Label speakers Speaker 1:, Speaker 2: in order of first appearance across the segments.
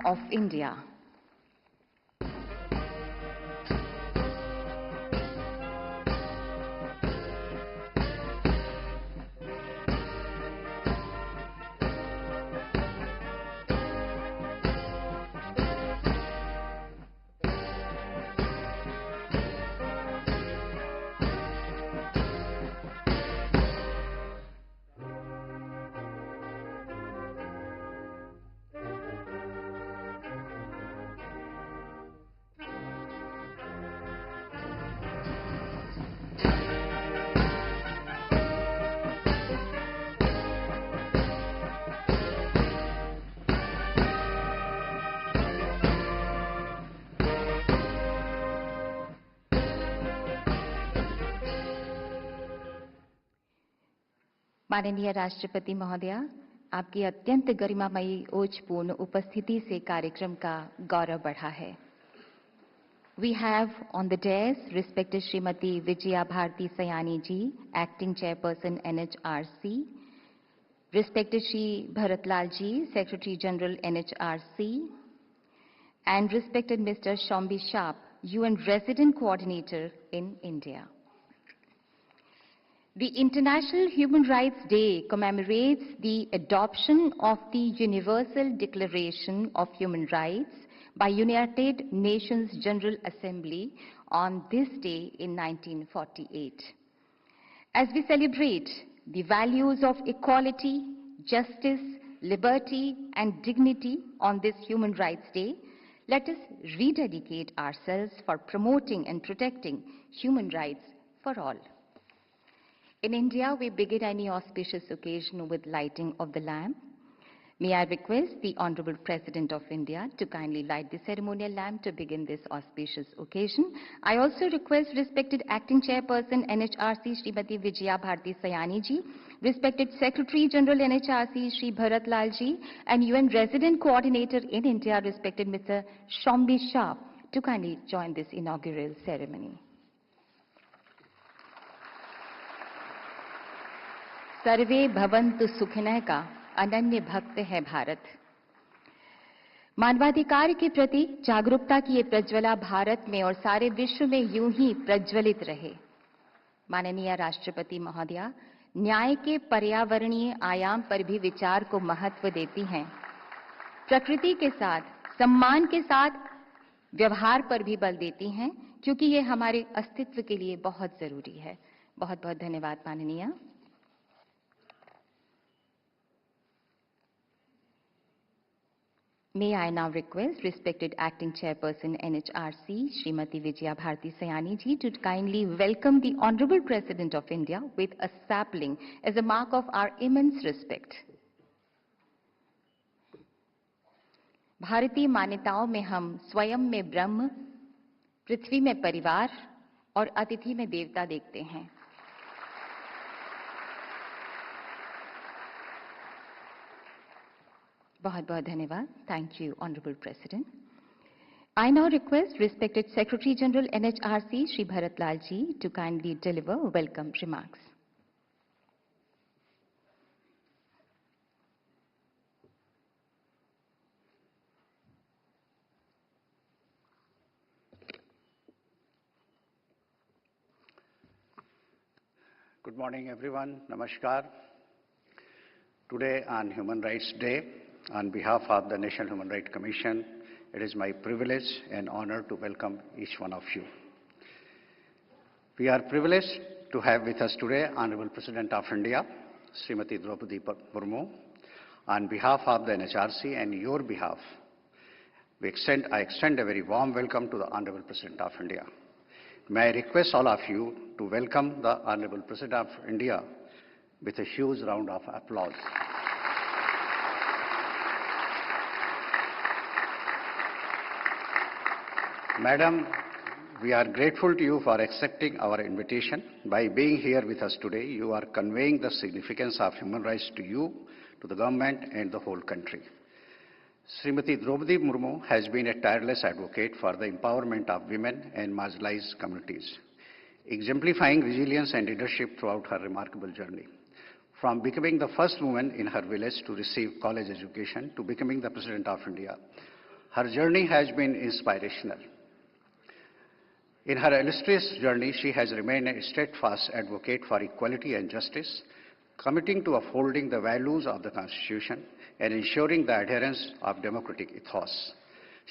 Speaker 1: of India. माननीय राष्ट्रपति महोदया, आपकी अत्यंत गरिमामयी ओजपूर्ण उपस्थिति से कार्यक्रम का गौरव बढ़ा है। We have on the dais respected Srimati Vijaya Bharati Sayani ji, Acting Chairperson NHRC, respected Shri Bharatlal ji, Secretary General NHRC, and respected Mr. Shombi Sharp, UN Resident Coordinator in India. The International Human Rights Day commemorates the adoption of the Universal Declaration of Human Rights by United Nations General Assembly on this day in 1948. As we celebrate the values of equality, justice, liberty, and dignity on this Human Rights Day, let us rededicate ourselves for promoting and protecting human rights for all. In India, we begin any auspicious occasion with lighting of the lamp. May I request the Honorable President of India to kindly light the ceremonial lamp to begin this auspicious occasion. I also request respected Acting Chairperson NHRC Srimati Vijaya Bharati Sayani ji, respected Secretary General NHRC Shri Bharatlal ji, and UN Resident Coordinator in India, respected Mr. Shombi Sharp, to kindly join this inaugural ceremony. सर्वे भवन्तु सुखिनः का अनन्य भक्त है भारत। मानवाधिकार के प्रति जागरूकता की ये प्रज्वला भारत में और सारे विश्व में यूं ही प्रज्वलित रहे। माननीय राष्ट्रपति महोदया, न्याय के पर्यावरणीय आयाम पर भी विचार को महत्व देती हैं। प्रकृति के साथ, सम्मान के साथ व्यवहार पर भी बल देती हैं, क्योंकि ये हमारे अस्तित्व के लिए बहुत जरूरी है। बहुत बहुत धन्यवाद माननीय। May I now request respected Acting Chairperson NHRC, Srimati Vijaya Bharati Sayani ji, to kindly welcome the Honorable President of India with a sapling as a mark of our immense respect. भारतीय मान्यताओं में हम स्वयं में ब्रह्म, पृथ्वी में परिवार और अतिथि में देवता देखते हैं। बहुत बहुत धन्यवाद। Thank you, Honorable President. I now request respected Secretary General NHRC Shri Bharatlal ji to kindly deliver welcome remarks.
Speaker 2: Good morning, everyone. Namaskar. Today on Human Rights Day, on behalf of the National Human Rights Commission, it is my privilege and honor to welcome each one of you. We are privileged to have with us today Honorable President of India, Srimati Droupadi Murmu. On behalf of the NHRC and your behalf, I extend a very warm welcome to the Honorable President of India. May I request all of you to welcome the Honorable President of India with a huge round of applause. Madam, we are grateful to you for accepting our invitation. By being here with us today, you are conveying the significance of human rights to you, to the government and the whole country. Srimati Droupadi Murmu has been a tireless advocate for the empowerment of women and marginalized communities, exemplifying resilience and leadership throughout her remarkable journey. From becoming the first woman in her village to receive college education to becoming the President of India, Her journey has been inspirational. In her illustrious journey, she has remained a steadfast advocate for equality and justice, committing to upholding the values of the Constitution and ensuring the adherence of democratic ethos.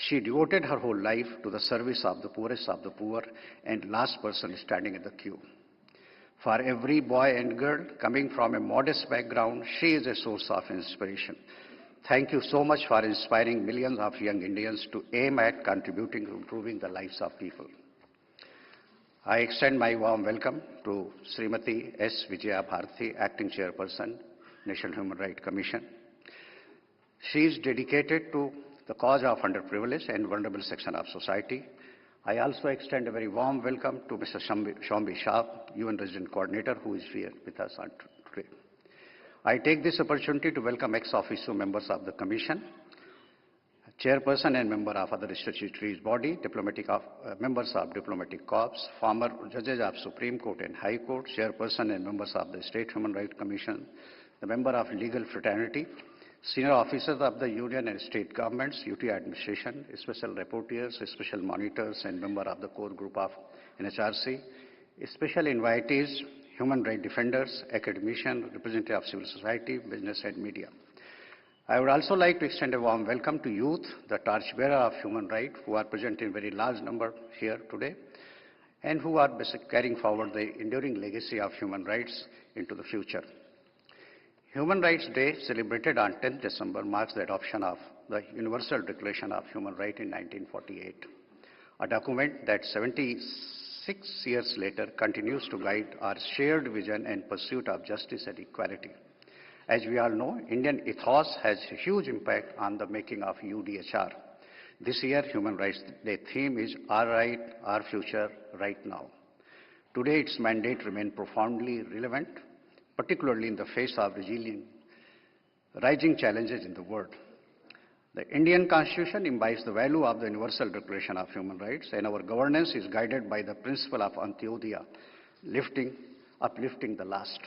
Speaker 2: She devoted her whole life to the service of the poorest of the poor and last person standing in the queue. For every boy and girl coming from a modest background, she is a source of inspiration. Thank you so much for inspiring millions of young Indians to aim at contributing to improving the lives of people. I extend my warm welcome to Srimati S. Vijaya Bharati, Acting Chairperson, National Human Rights Commission. She is dedicated to the cause of underprivileged and vulnerable section of society. I also extend a very warm welcome to Mr. Shombi Shah, UN Resident Coordinator, who is here with us today. I take this opportunity to welcome ex-officio members of the Commission, Chairperson and member of other statutory body, members of diplomatic corps, former judges of Supreme Court and High Court, Chairperson and members of the State Human Rights Commission, the member of legal fraternity, senior officers of the Union and State governments, UT administration, special rapporteurs, special monitors, and member of the core group of NHRC, special invitees, human rights defenders, academicians, representatives of civil society, business, and media. I would also like to extend a warm welcome to youth, the torchbearer of human rights, who are present in very large number here today, and who are carrying forward the enduring legacy of human rights into the future. Human Rights Day, celebrated on 10th December, marks the adoption of the Universal Declaration of Human Rights in 1948, a document that 76 years later continues to guide our shared vision and pursuit of justice and equality. As we all know, Indian ethos has a huge impact on the making of UDHR. This year, Human Rights Day theme is Our Right, Our Future, Right Now. Today, its mandate remains profoundly relevant, particularly in the face of rising challenges in the world. The Indian Constitution embodies the value of the Universal Declaration of Human Rights, and our governance is guided by the principle of Antyodaya, uplifting the last.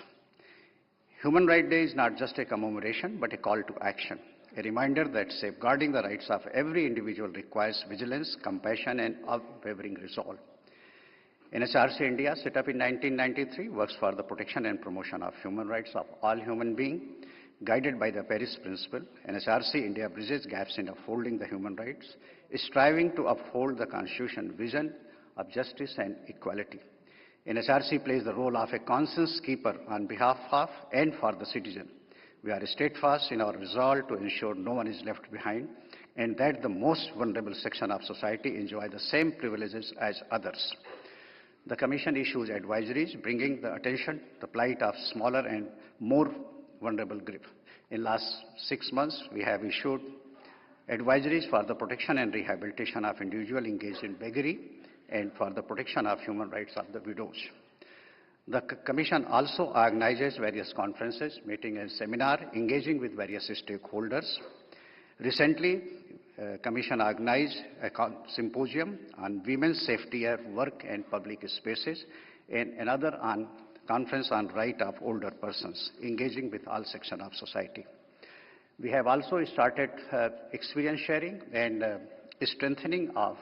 Speaker 2: Human Rights Day is not just a commemoration, but a call to action, a reminder that safeguarding the rights of every individual requires vigilance, compassion, and unwavering resolve. NHRC India, set up in 1993, works for the protection and promotion of human rights of all human beings. Guided by the Paris Principle, NHRC India bridges gaps in upholding the human rights, striving to uphold the Constitution vision of justice and equality. NHRC plays the role of a conscience keeper on behalf of and for the citizen. We are steadfast in our resolve to ensure no one is left behind and that the most vulnerable section of society enjoy the same privileges as others. The Commission issues advisories bringing the attention the plight of smaller and more vulnerable group. In last 6 months, we have issued advisories for the protection and rehabilitation of individuals engaged in beggary and for the protection of human rights of the widows. The Commission also organizes various conferences, meetings and seminars, engaging with various stakeholders. Recently, Commission organized a symposium on women's safety at work and public spaces, and another on conference on right of older persons, engaging with all sections of society. We have also started experience sharing and strengthening of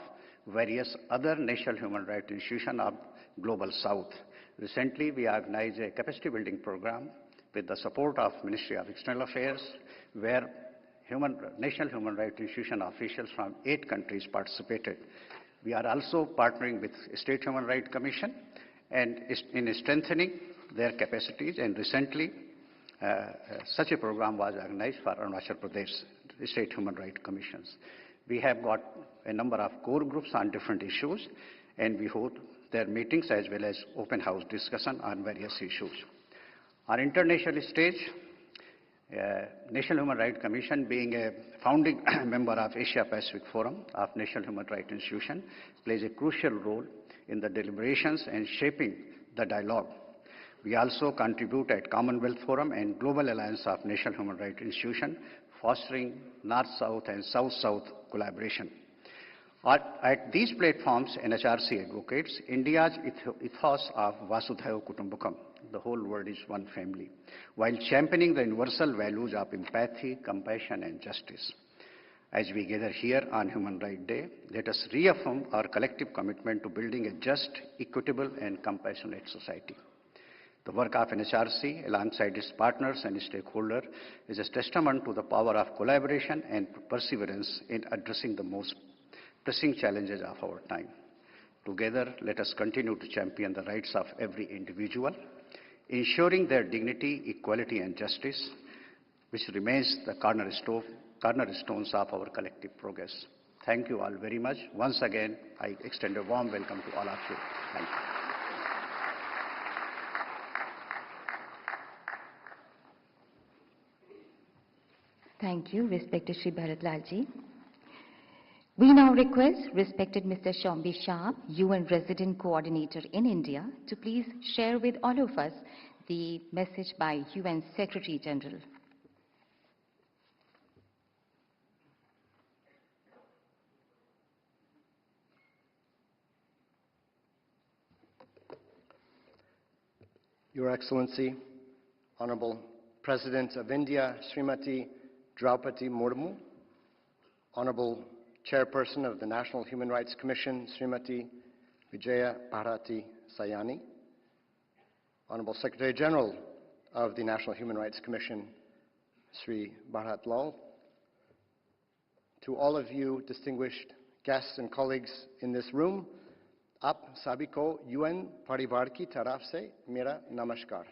Speaker 2: various other national human rights institutions of Global South. Recently, we organized a capacity building program with the support of Ministry of External Affairs, where national human rights institution officials from 8 countries participated. We are also partnering with State Human Rights Commission and in strengthening their capacities, and recently such a program was organized for Arunachal Pradesh State Human Rights Commissions. We have got a number of core groups on different issues, and we hold their meetings as well as open house discussion on various issues. On international stage, National Human Rights Commission, being a founding member of Asia Pacific Forum of National Human Rights Institution, plays a crucial role in the deliberations and shaping the dialogue. We also contribute at Commonwealth Forum and Global Alliance of National Human Rights Institution, fostering North-South and South-South collaboration. At these platforms, NHRC advocates India's ethos of Vasudhaiva Kutumbakam, the whole world is one family, while championing the universal values of empathy, compassion, and justice. As we gather here on Human Rights Day, let us reaffirm our collective commitment to building a just, equitable, and compassionate society. The work of NHRC, alongside its partners and stakeholders, is a testament to the power of collaboration and perseverance in addressing the most pressing challenges of our time. Together, let us continue to champion the rights of every individual, ensuring their dignity, equality, and justice, which remains the cornerstones of our collective progress. Thank you all very much. Once again, I extend a warm welcome to all of you. Thank you.
Speaker 1: Thank you, respected Shri Bharatlalji. We now request respected Mr. Shombi Sharp, UN Resident Coordinator in India, to please share with all of us the message by UN Secretary General.
Speaker 3: Your Excellency, Honorable President of India, Srimati Droupadi Murmu, Honorable Chairperson of the National Human Rights Commission, Srimati Vigyan Bhavan, Honorable Secretary General of the National Human Rights Commission, Sri Bharat Lal, to all of you distinguished guests and colleagues in this room, आप सभी को UN परिवार की तरफ से मेरा नमस्कार।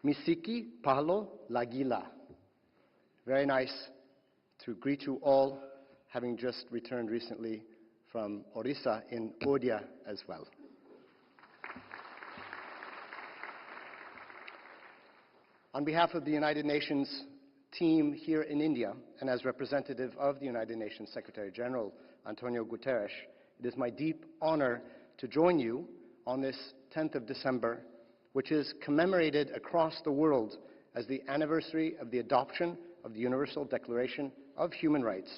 Speaker 3: Misiki Pahlo Lagila. Very nice to greet you all, having just returned recently from Orissa in Odia as well. On behalf of the United Nations team here in India, and as representative of the United Nations Secretary General Antonio Guterres, it is my deep honor to join you on this 10th of December, which is commemorated across the world as the anniversary of the adoption of the Universal Declaration of Human Rights,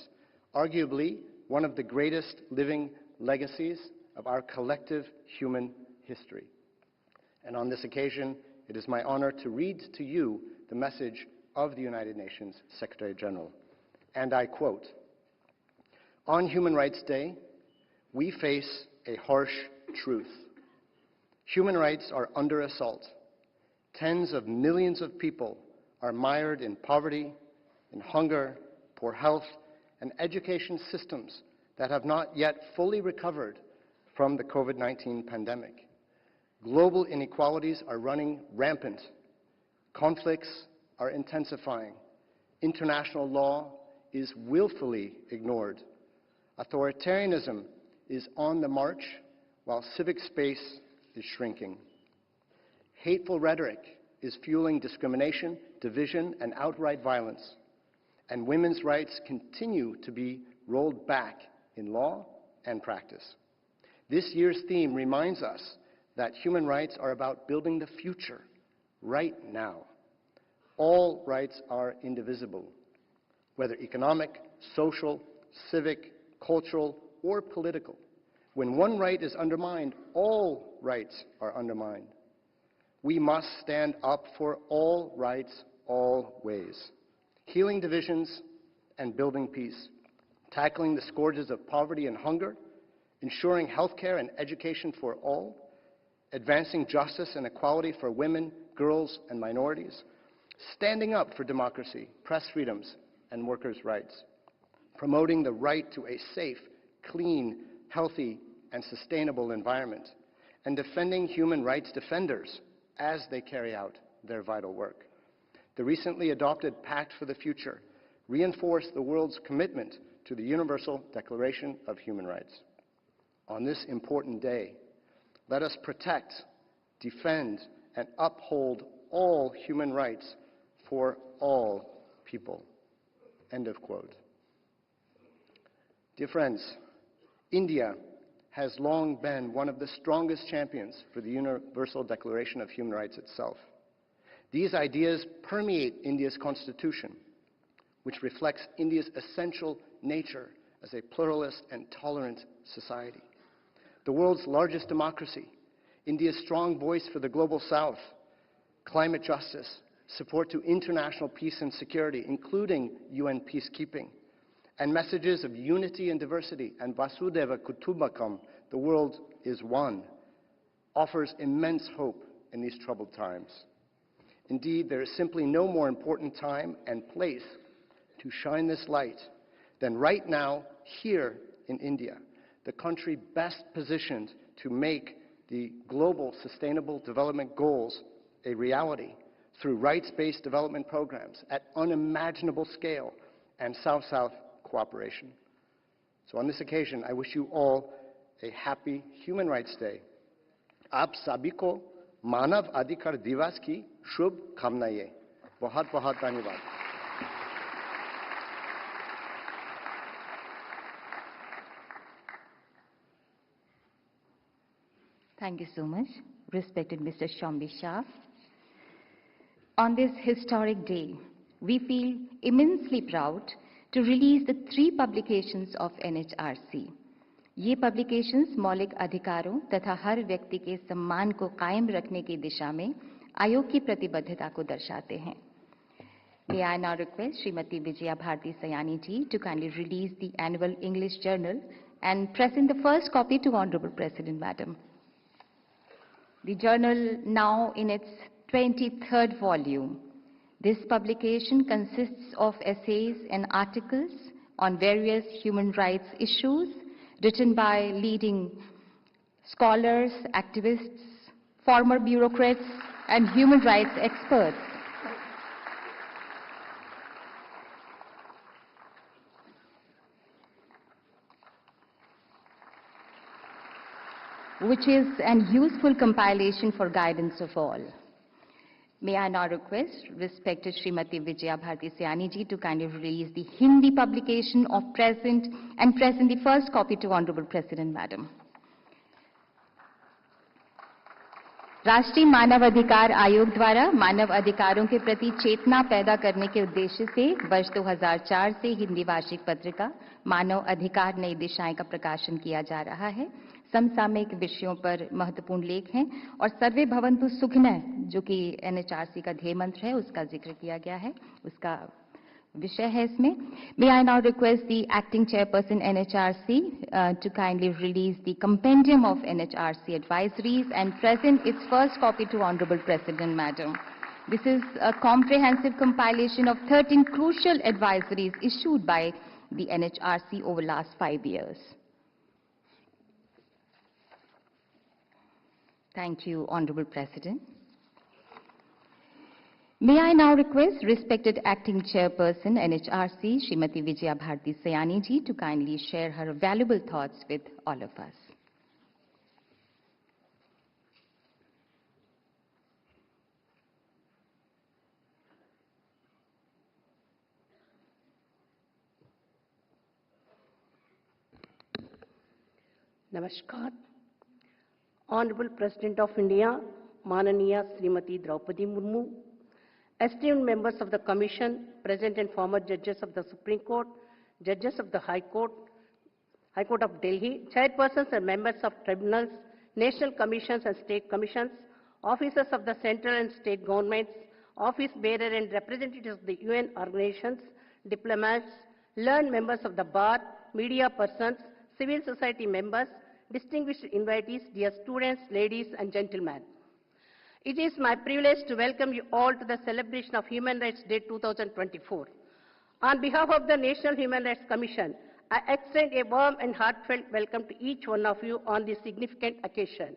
Speaker 3: arguably one of the greatest living legacies of our collective human history. And on this occasion, it is my honor to read to you the message of the United Nations Secretary General. And I quote, "On Human Rights Day, we face a harsh truth. Human rights are under assault. Tens of millions of people are mired in poverty, in hunger, poor health, and education systems that have not yet fully recovered from the COVID-19 pandemic. Global inequalities are running rampant. Conflicts are intensifying. International law is willfully ignored. Authoritarianism is on the march while civic space is shrinking. Hateful rhetoric is fueling discrimination, division, and outright violence. And women's rights continue to be rolled back in law and practice. This year's theme reminds us that human rights are about building the future right now. All rights are indivisible, whether economic, social, civic, cultural, or political. When one right is undermined, all rights are undermined. We must stand up for all rights, always. Healing divisions and building peace, tackling the scourges of poverty and hunger, ensuring health care and education for all, advancing justice and equality for women, girls, and minorities, standing up for democracy, press freedoms, and workers' rights, promoting the right to a safe, clean, healthy, and sustainable environment, and defending human rights defenders as they carry out their vital work. The recently adopted Pact for the Future reinforced the world's commitment to the Universal Declaration of Human Rights. On this important day, let us protect, defend, and uphold all human rights for all people." End of quote. Dear friends, India has long been one of the strongest champions for the Universal Declaration of Human Rights itself. These ideas permeate India's constitution, which reflects India's essential nature as a pluralist and tolerant society. The world's largest democracy, India's strong voice for the global south, climate justice, support to international peace and security, including UN peacekeeping, and messages of unity and diversity, and Vasudeva Kutumbakam, the world is one, offers immense hope in these troubled times. Indeed, there is simply no more important time and place to shine this light than right now here in India, the country best positioned to make the global sustainable development goals a reality through rights-based development programs at unimaginable scale and South-South cooperation. So on this occasion, I wish you all a happy Human Rights Day. आप सभी को मानव अधिकार दिवस की शुभकामनाएं। बहुत बहुत धन्यवाद।
Speaker 1: Thank you so much, respected Mr. Shambi Shah. On this historic day, we feel immensely proud to release the 3 publications of NHRC. ये publications मौलिक अधिकारों तथा हर व्यक्ति के सम्मान को कायम रखने की दिशा में आयोग की प्रतिबद्धता को दर्शाते हैं. May I now request Srimati Vijaya Bharti Sayani ji to kindly release the annual English Journal and present the first copy to Honorable President, Madam. The journal now in its 23rd volume. This publication consists of essays and articles on various human rights issues written by leading scholars, activists, former bureaucrats, and human rights experts. Which is an useful compilation for guidance of all. May I now request respected Srimati Vijaya Bharti Sayani ji to kindly release the Hindi publication of present the first copy to Honorable President, Madam. राष्ट्रीय मानव अधिकार आयोग द्वारा मानव अधिकारों के प्रति चेतना पैदा करने के उद्देश्य से वर्ष 2004 से हिंदी वार्षिक पत्रिका मानव अधिकार नई दिशाएं का प्रकाशन किया जा रहा है. समसामयिक विषयों पर महत्वपूर्ण लेख हैं और सर्वे भवन्तु सुखिनः जो कि एनएचआरसी का ध्येय मंत्र है उसका जिक्र किया गया है, उसका विषय है इसमें. May I now request the acting chairperson NHRC to kindly release the compendium of NHRC advisories and present its first copy to Honorable President, Madam. This is a comprehensive compilation of 13 crucial advisories issued by the NHRC over the last 5 years. Thank you, Honorable President. May I now request respected acting chairperson NHRC Srimati Vijaya Bharti Sayani ji to kindly share her valuable thoughts with all of us.
Speaker 4: Namaskar. Honorable President of India, Mananiya Srimati Droupadi Murmu, esteemed members of the Commission, present and former judges of the Supreme Court, judges of the High Court of Delhi, chairpersons and members of tribunals, national commissions and state commissions, officers of the central and state governments, office bearer and representatives of the UN organizations, diplomats, learned members of the bar, media persons, civil society members, distinguished invitees, dear students, ladies and gentlemen. It is my privilege to welcome you all to the celebration of Human Rights Day 2024. On behalf of the National Human Rights Commission, I extend a warm and heartfelt welcome to each one of you on this significant occasion.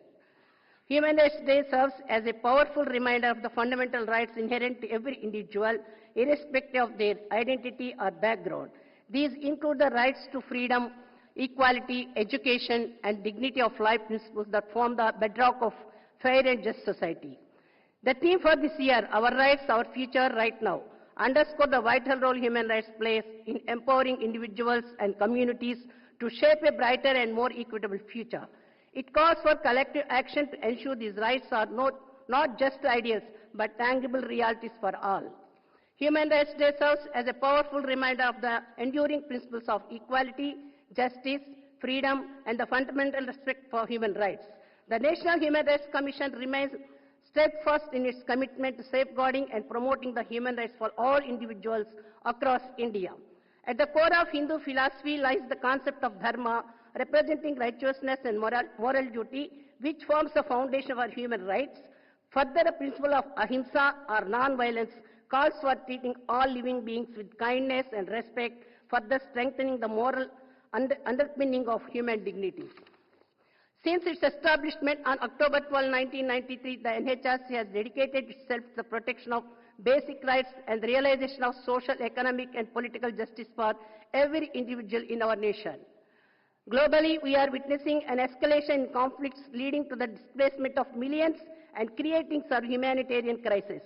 Speaker 4: Human Rights Day serves as a powerful reminder of the fundamental rights inherent to every individual, irrespective of their identity or background. These include the rights to freedom, equality, education, and dignity of life principles that form the bedrock of fair and just society. The theme for this year, Our Rights, Our Future, Right Now, underscore the vital role human rights plays in empowering individuals and communities to shape a brighter and more equitable future. It calls for collective action to ensure these rights are not just ideals, but tangible realities for all. Human Rights Day serves as a powerful reminder of the enduring principles of equality, justice, freedom, and the fundamental respect for human rights. The National Human Rights Commission remains steadfast in its commitment to safeguarding and promoting the human rights for all individuals across India. At the core of Hindu philosophy lies the concept of dharma, representing righteousness and moral duty, which forms the foundation of our human rights. Further, the principle of ahimsa, or non-violence, calls for treating all living beings with kindness and respect, further strengthening the moral underpinning of human dignity. Since its establishment on October 12, 1993, the NHRC has dedicated itself to the protection of basic rights and the realization of social, economic, and political justice for every individual in our nation. Globally, we are witnessing an escalation in conflicts leading to the displacement of millions and creating some humanitarian crisis.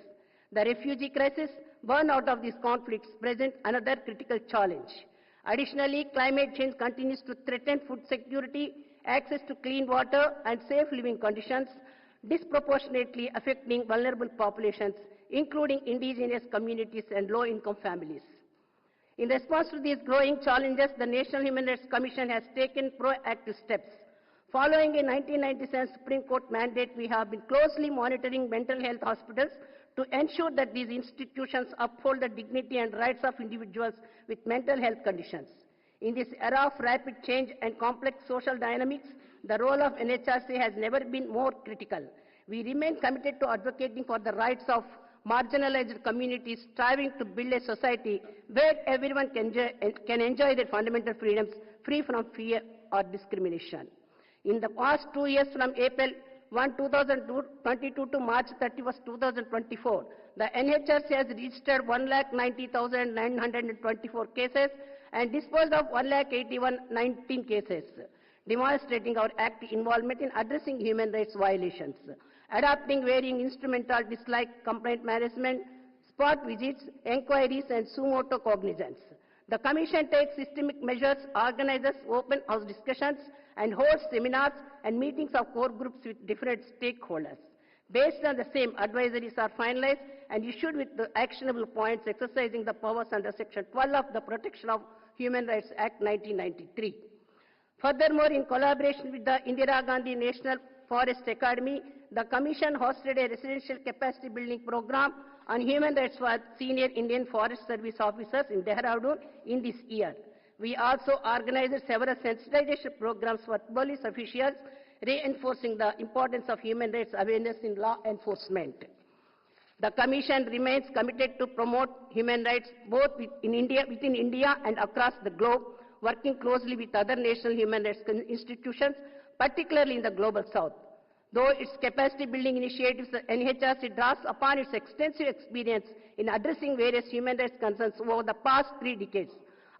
Speaker 4: The refugee crisis born out of these conflicts present another critical challenge. Additionally, climate change continues to threaten food security, access to clean water, and safe living conditions, disproportionately affecting vulnerable populations, including indigenous communities and low-income families. In response to these growing challenges, the National Human Rights Commission has taken proactive steps. Following a 1997 Supreme Court mandate, we have been closely monitoring mental health hospitals to ensure that these institutions uphold the dignity and rights of individuals with mental health conditions. In this era of rapid change and complex social dynamics, the role of NHRC has never been more critical. We remain committed to advocating for the rights of marginalized communities, striving to build a society where everyone can enjoy their fundamental freedoms free from fear or discrimination. In the past 2 years, from April 1, 2022 to March 31, 2024, the NHRC has registered 1,90,924 cases and disposed of 1,81,019 cases, demonstrating our active involvement in addressing human rights violations, adopting varying instrumental dislike complaint management, spot visits, inquiries, and suo motu cognizance. The Commission takes systemic measures, organizes open house discussions, and holds seminars and meetings of core groups with different stakeholders. Based on the same, advisories are finalized and issued with the actionable points exercising the powers under Section 12 of the Protection of Human Rights Act 1993. Furthermore, in collaboration with the Indira Gandhi National Forest Academy, the Commission hosted a residential capacity building program on human rights for senior Indian Forest Service officers in Dehradun in this year. We also organized several sensitization programs for police officials, reinforcing the importance of human rights awareness in law enforcement. The Commission remains committed to promote human rights both within India and across the globe, working closely with other national human rights institutions, particularly in the Global South. Though its capacity building initiatives, the NHRC draws upon its extensive experience in addressing various human rights concerns over the past 3 decades.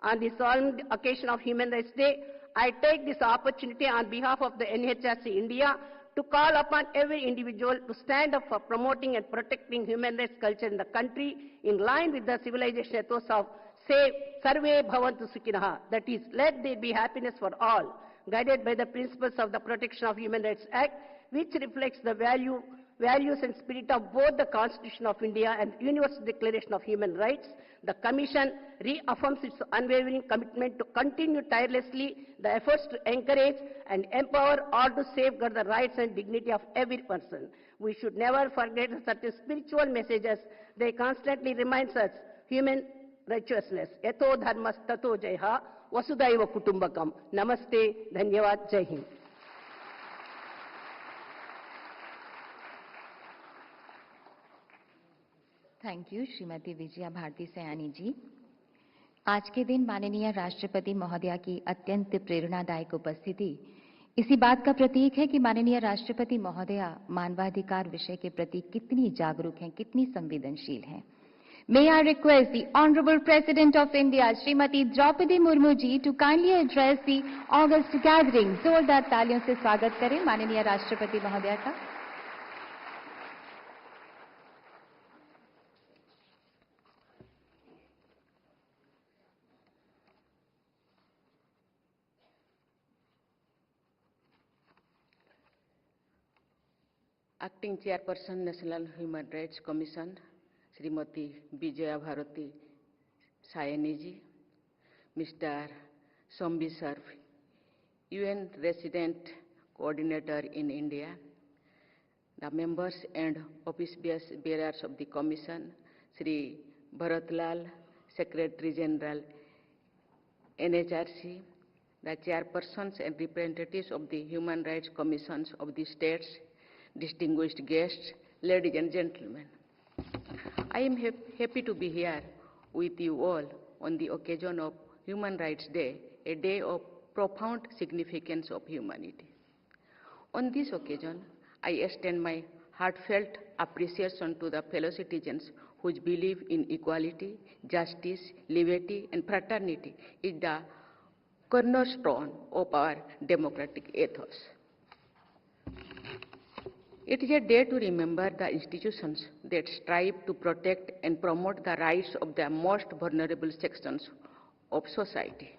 Speaker 4: On the solemn occasion of Human Rights Day, I take this opportunity on behalf of the NHRC India to call upon every individual to stand up for promoting and protecting human rights culture in the country in line with the civilization ethos of Sarve Bhavantu Sukhinaha, that is, let there be happiness for all, guided by the principles of the Protection of Human Rights Act, which reflects the values and spirit of both the Constitution of India and Universal Declaration of Human Rights. The Commission reaffirms its unwavering commitment to continue tirelessly the efforts to encourage and empower all to safeguard the rights and dignity of every person. We should never forget certain spiritual messages. They constantly remind us human righteousness. Yato dharmas tato jaiha vasudhaiva kutumbakam. Namaste, dhanyavad, jai hind.
Speaker 1: Thank you Shrimati Vijaya Bharati Sayani ji. आज के दिन माननीय राष्ट्रपति महोदया की अत्यंत प्रेरणादायक उपस्थिति इसी बात का प्रतीक है कि माननीय राष्ट्रपति महोदया मानवाधिकार विषय के प्रति कितनी जागरूक हैं, कितनी संवेदनशील हैं। May I request the Honorable President of India, Shrimati Draupadi Murmu ji, to kindly address the August gathering। जोरदार तालियों से स्वागत करें माननीय राष्ट्रपति महोदया का।
Speaker 5: Acting Chairperson National Human Rights Commission, Srimati Vigyan Bhavan Sayani ji, Mr. Sombi Sarf, UN Resident Coordinator in India, the members and office bearers of the Commission, Sri Bharatlal, Secretary General, NHRC, the chairpersons and representatives of the Human Rights Commissions of the states, distinguished guests, ladies and gentlemen. I am happy to be here with you all on the occasion of Human Rights Day, a day of profound significance of humanity. On this occasion, I extend my heartfelt appreciation to the fellow citizens whose belief in equality, justice, liberty, and fraternity is the cornerstone of our democratic ethos. It is a day to remember the institutions that strive to protect and promote the rights of the most vulnerable sections of society.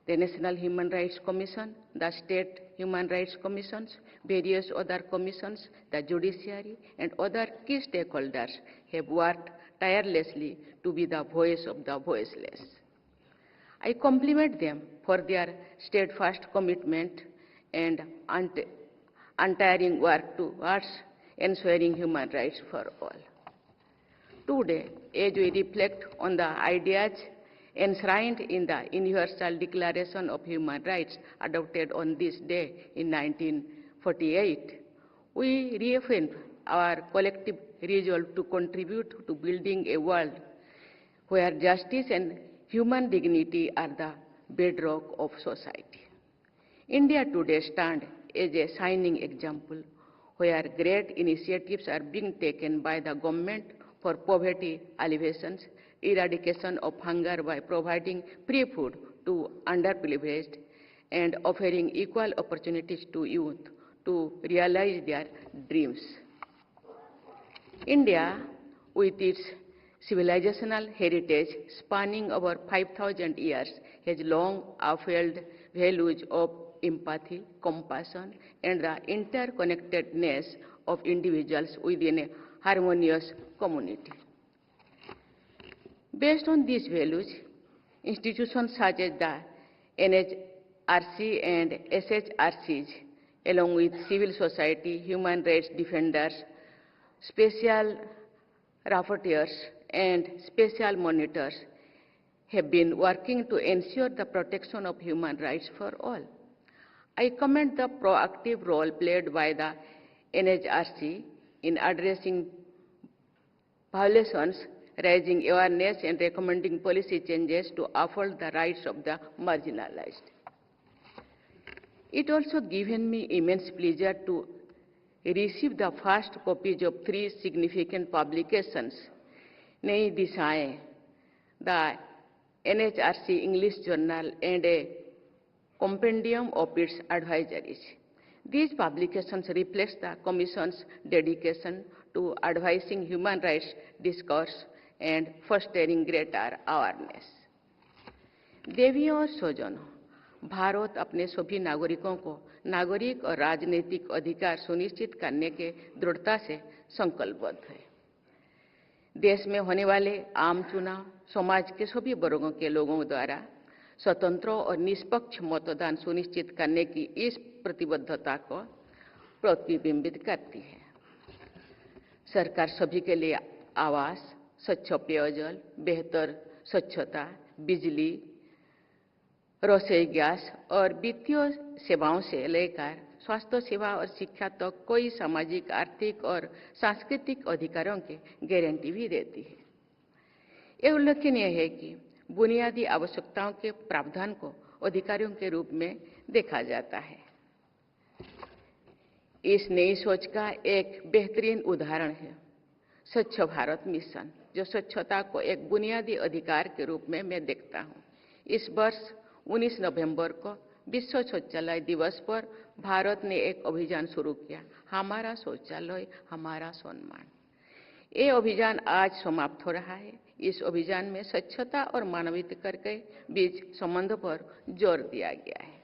Speaker 5: The National Human Rights Commission, the State Human Rights Commissions, various other commissions, the judiciary, and other key stakeholders have worked tirelessly to be the voice of the voiceless. I compliment them for their steadfast commitment and untiring work towards ensuring human rights for all. Today, as we reflect on the ideas enshrined in the Universal Declaration of Human Rights adopted on this day in 1948, we reaffirm our collective resolve to contribute to building a world where justice and human dignity are the bedrock of society. India today stands as a shining example where great initiatives are being taken by the government for poverty alleviations, eradication of hunger by providing free food to underprivileged, and offering equal opportunities to youth to realize their dreams. India, with its civilizational heritage spanning over 5,000 years, has long upheld values of empathy, compassion, and the interconnectedness of individuals within a harmonious community. Based on these values, institutions such as the NHRC and SHRCs, along with civil society, human rights defenders, special rapporteurs, and special monitors, have been working to ensure the protection of human rights for all. I commend the proactive role played by the NHRC in addressing violations, raising awareness, and recommending policy changes to uphold the rights of the marginalized. It also given me immense pleasure to receive the first copies of 3 significant publications, Nayi Dishayein, the NHRC English Journal, and a compendium of its advisories. These publications reflect the Commission's dedication to advising human rights discourse and fostering greater awareness. देवियों और स्वजनों, भारत अपने सभी नागरिकों को नागरिक और राजनीतिक अधिकार सुनिश्चित करने के दृढ़ता से संकल्पबद्ध है। देश में होने वाले आम चुनाव समाज के सभी वर्गों के लोगों द्वारा स्वतंत्र और निष्पक्ष मतदान सुनिश्चित करने की इस प्रतिबद्धता को प्रतिबिंबित करती है। सरकार सभी के लिए आवास, स्वच्छ पेयजल, बेहतर स्वच्छता, बिजली, रसोई गैस और वित्तीय सेवाओं से लेकर स्वास्थ्य सेवा और शिक्षा तक तो कोई सामाजिक, आर्थिक और सांस्कृतिक अधिकारों की गारंटी भी देती है। यह उल्लेखनीय है कि बुनियादी आवश्यकताओं के प्रावधान को अधिकारों के रूप में देखा जाता है। इस नई सोच का एक बेहतरीन उदाहरण है स्वच्छ भारत मिशन, जो स्वच्छता को एक बुनियादी अधिकार के रूप में मैं देखता हूँ। इस वर्ष 19 नवंबर को विश्व शौचालय दिवस पर भारत ने एक अभियान शुरू किया, हमारा शौचालय हमारा सम्मान। ये अभियान आज समाप्त हो रहा है। इस अभियान में स्वच्छता और मानवीयता के बीच संबंध पर जोर दिया गया है।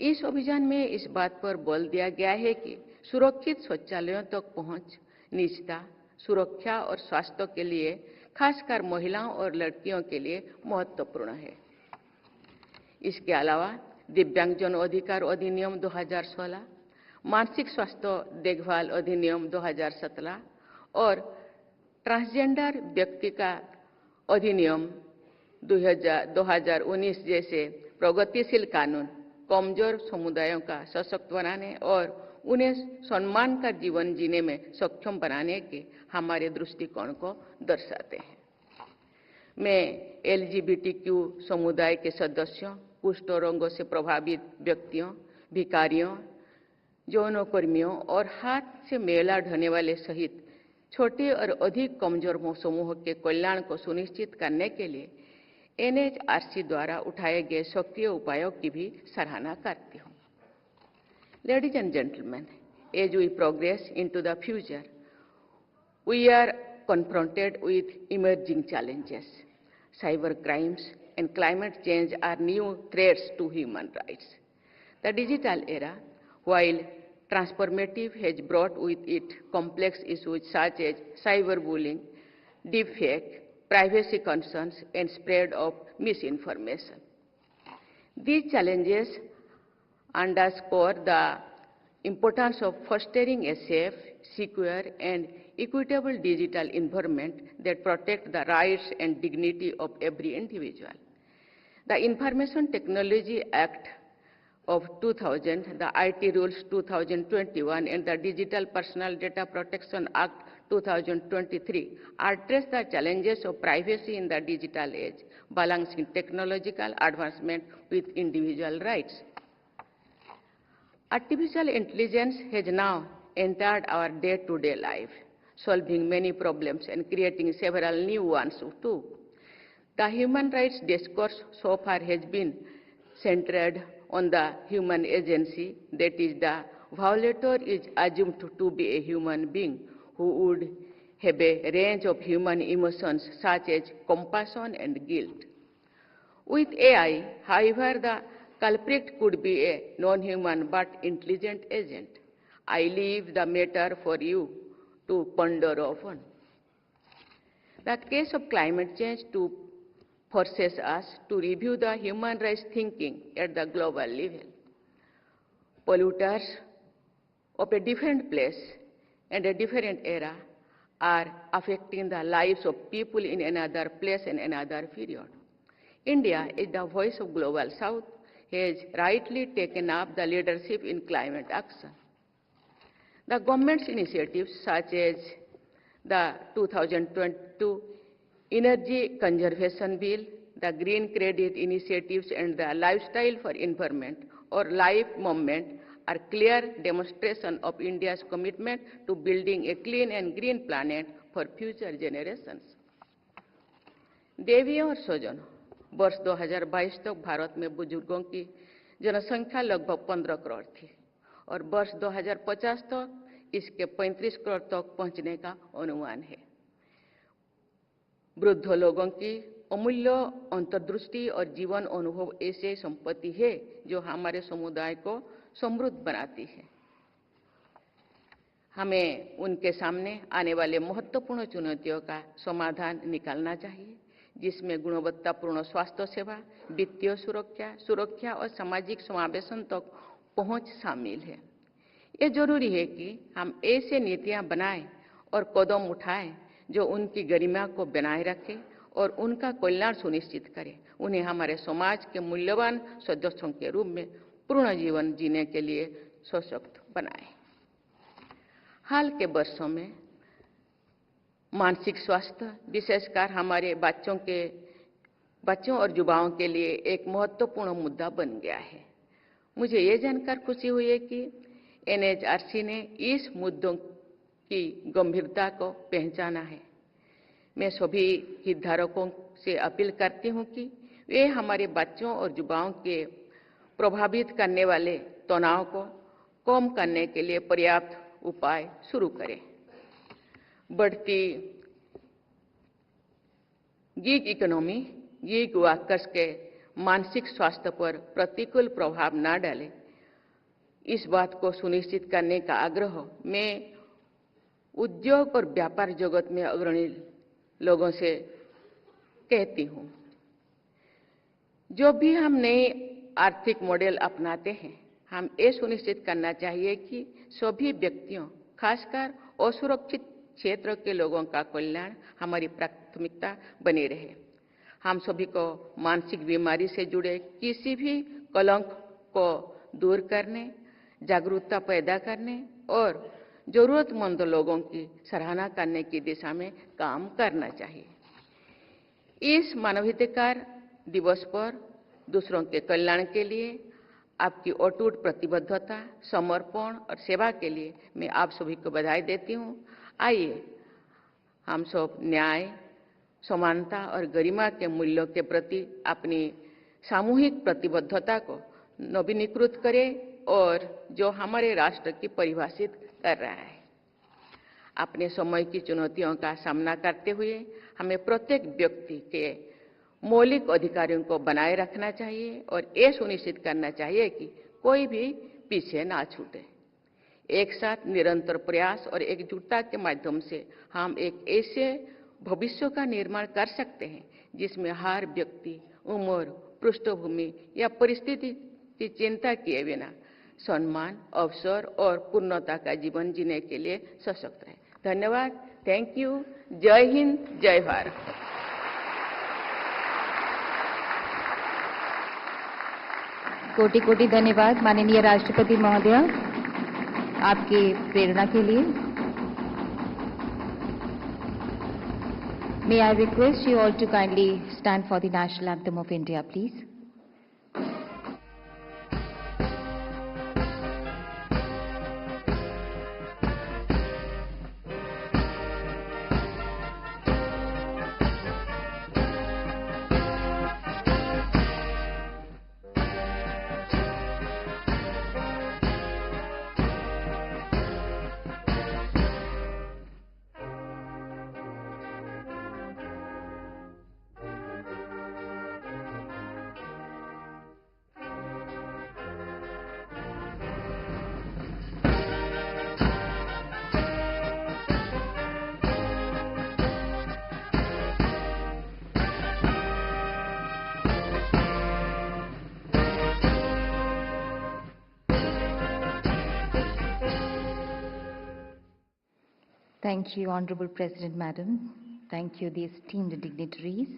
Speaker 5: इस अभियान में इस बात पर बल दिया गया है कि सुरक्षित शौचालयों तक पहुंच, निजता, सुरक्षा और स्वास्थ्य के लिए खासकर महिलाओं और लड़कियों के लिए महत्वपूर्ण है। इसके अलावा दिव्यांगजन अधिकार अधिनियम 2016, मानसिक स्वास्थ्य देखभाल अधिनियम 2017 और ट्रांसजेंडर व्यक्ति का अधिनियम 2019 जैसे प्रगतिशील कानून कमजोर समुदायों का सशक्त बनाने और उन्हें सम्मान का जीवन जीने में सक्षम बनाने के हमारे दृष्टिकोण को दर्शाते हैं। मैं LGBTQ समुदाय के सदस्यों, कुष्ठ रोगों से प्रभावित व्यक्तियों, भिखारियों, यौनकर्मियों और हाथ से मैला ढोने वाले सहित छोटे और अधिक कमजोर समूहों के कल्याण को सुनिश्चित करने के लिए NHRC द्वारा उठाए गए सक्रिय उपायों की भी सराहना करती हूँ। Ladies and gentlemen, as we progress into the future, we are confronted with emerging challenges. Cyber crimes and climate change are new threats to human rights. The digital era, while transformative, has brought with it complex issues such as cyberbullying, deepfake, privacy concerns, and spread of misinformation. These challenges underscore the importance of fostering a safe, secure, and equitable digital environment that protects the rights and dignity of every individual. The Information Technology Act of 2000, the IT Rules 2021, and the Digital Personal Data Protection Act 2023 address the challenges of privacy in the digital age, balancing technological advancement with individual rights. Artificial intelligence has now entered our day-to-day life, solving many problems and creating several new ones too. The human rights discourse so far has been centered on the human agency, that is, the violator is assumed to be a human being who would have a range of human emotions such as compassion and guilt. With AI, however, the culprit could be a non-human but intelligent agent. I leave the matter for you to ponder upon. The case of climate change forces us to review the human rights thinking at the global level. Polluters of a different place and a different era are affecting the lives of people in another place and another period. India, as the voice of Global South, has rightly taken up the leadership in climate action. The government's initiatives such as the 2022 Energy Conservation Bill, the Green Credit Initiatives, and the Lifestyle for Environment or LIFE movement are clear demonstration of India's commitment to building a clean and green planet for future generations. देवियों और स्वजनों, वर्ष 2022 तक भारत में बुजुर्गों की जनसंख्या लगभग 15 करोड़ थी और वर्ष 2050 तक इसके 35 करोड़ तक पहुंचने का अनुमान है। वृद्ध लोगों की अमूल्य अंतर्दृष्टि और जीवन अनुभव ऐसी संपत्ति है जो हमारे समुदाय को समृद्ध बनाती है। हमें उनके सामने आने वाले महत्वपूर्ण चुनौतियों का समाधान निकालना चाहिए, जिसमें गुणवत्तापूर्ण स्वास्थ्य सेवा, वित्तीय सुरक्षा और सामाजिक समावेशन तक पहुंच शामिल है। ये जरूरी है कि हम ऐसे नीतियां बनाएं और कदम उठाएं जो उनकी गरिमा को बनाए रखें और उनका कल्याण सुनिश्चित करें, उन्हें हमारे समाज के मूल्यवान सदस्यों के रूप में पूर्ण जीवन जीने के लिए सशक्त बनाएं। हाल के वर्षों में मानसिक स्वास्थ्य विशेषकर हमारे बच्चों और युवाओं के लिए एक महत्वपूर्ण मुद्दा बन गया है। मुझे ये जानकर खुशी हुई है कि NHRC ने इस मुद्दों की गंभीरता को पहचाना है। मैं सभी हितधारकों से अपील करती हूं कि वे हमारे बच्चों और युवाओं के प्रभावित करने वाले तनाव को कम करने के लिए पर्याप्त उपाय शुरू करें। बढ़ती गिग इकोनॉमी गिग वर्कर्स के मानसिक स्वास्थ्य पर प्रतिकूल प्रभाव न डाले, इस बात को सुनिश्चित करने का आग्रह मैं उद्योग और व्यापार जगत में अग्रणी लोगों से कहती हूं। जो भी हम नए आर्थिक मॉडल अपनाते हैं, हम ये सुनिश्चित करना चाहिए कि सभी व्यक्तियों, खासकर असुरक्षित क्षेत्र के लोगों का कल्याण हमारी प्राथमिकता बनी रहे। हम सभी को मानसिक बीमारी से जुड़े किसी भी कलंक को दूर करने, जागरूकता पैदा करने और जरूरतमंद लोगों की सराहना करने की दिशा में काम करना चाहिए। इस मानवाधिकार दिवस पर दूसरों के कल्याण के लिए आपकी अटूट प्रतिबद्धता, समर्पण और सेवा के लिए मैं आप सभी को बधाई देती हूँ। आइए हम सब न्याय, समानता और गरिमा के मूल्यों के प्रति अपनी सामूहिक प्रतिबद्धता को नवीनीकृत करें और जो हमारे राष्ट्र की परिभाषित कर रहा है। अपने समय की चुनौतियों का सामना करते हुए हमें प्रत्येक व्यक्ति के मौलिक अधिकारों को बनाए रखना चाहिए और ये सुनिश्चित करना चाहिए कि कोई भी पीछे ना छूटे। एक साथ निरंतर प्रयास और एकजुटता के माध्यम से हम एक ऐसे भविष्य का निर्माण कर सकते हैं जिसमें हर व्यक्ति उम्र, पृष्ठभूमि या परिस्थिति की चिंता किए बिना सम्मान, अवसर और पूर्णता का जीवन जीने के लिए सशक्त है। धन्यवाद। Thank you. जय हिंद, जय भारत।
Speaker 1: कोटि कोटि धन्यवाद माननीय राष्ट्रपति महोदय आपके प्रेरणा के लिए। May I request you all to kindly stand for the national anthem of India, please. Thank you, Honorable President Madam. Thank you, the esteemed dignitaries.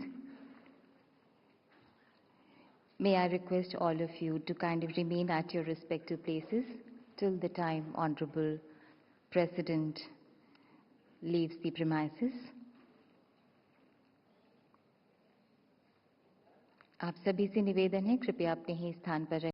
Speaker 1: May I request all of you to kind of remain at your respective places till the time Honorable President leaves the premises. आप सभी से निवेदन है, कृपया अपने ही स्थान पर